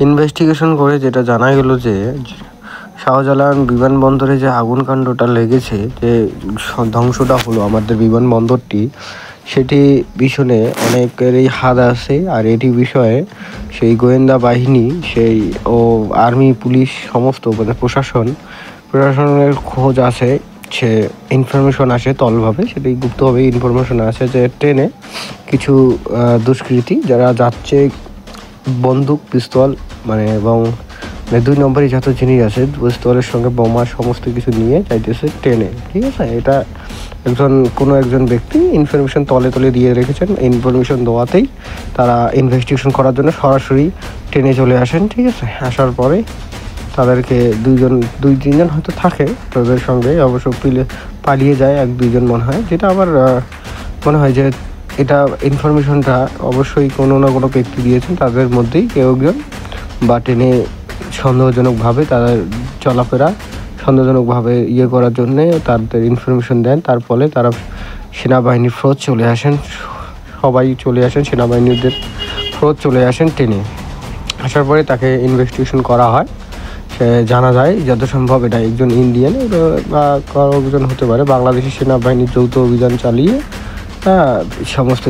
Investigation করে যেটা জানা গেল যে শাহজালাল বিমানবন্দরে যে আগুনকাণ্ডটা লেগেছে, যে ধ্বংসটা হলো আমাদের বিমানবন্দরটি, সেটি পিছনে অনেকেরই হাত আছে। আর এটি বিষয়ে সেই গোয়েন্দা বাহিনী, সেই আর্মি, পুলিশ, সমস্ত মানে প্রশাসনের খোঁজ আছে, সে ইনফরমেশন আসে তলভাবে, সেটি গুপ্তভাবে ইনফরমেশন আসে যে ট্রেনে কিছু দুষ্কৃতী যারা যাচ্ছে বন্দুক, পিস্তল এবং 2 নম্বরই যত জিনিস আছে, পিস্তলের সঙ্গে বোমা সমস্ত কিছু নিয়ে যাইতেছে ট্রেনে। ঠিক আছে, এটা কোনো একজন ব্যক্তি ইনফরমেশন তলে দিয়ে রেখেছেন। ইনফরমেশন দেওয়াতেই তারা ইনভেস্টিগেশন করার জন্য সরাসরি ট্রেনে চলে আসেন। ঠিক আছে, আসার পরে তাদেরকে 2-3 জন হয়তো থাকে তাদের সঙ্গে, অবশ্য পালিয়ে যায় 1-2 জন মনে হয়, যেটা আবার মনে হয় যে এটা ইনফরমেশনটা অবশ্যই কোনো না কোনো ব্যক্তি দিয়েছেন, তাদের মধ্যেই কেউ একজন, বা ট্রেনে সন্দেহজনকভাবে তাদের চলাফেরা সন্দেহজনকভাবে করার জন্যে তাদের ইনফরমেশন দেন। তার ফলে তারা সেনাবাহিনীর ফ্রোজ চলে আসেন, সবাই চলে আসেন, সেনাবাহিনীদের ফ্রোজ চলে আসেন ট্রেনে। আসার পরে তাকে ইনভেস্টিগেশন করা হয়। সে জানা যায় যত সম্ভব এটা একজন ইন্ডিয়ান বা কারো একজন হতে পারে। বাংলাদেশি সেনাবাহিনীর যৌথ অভিযান চালিয়ে সমস্ত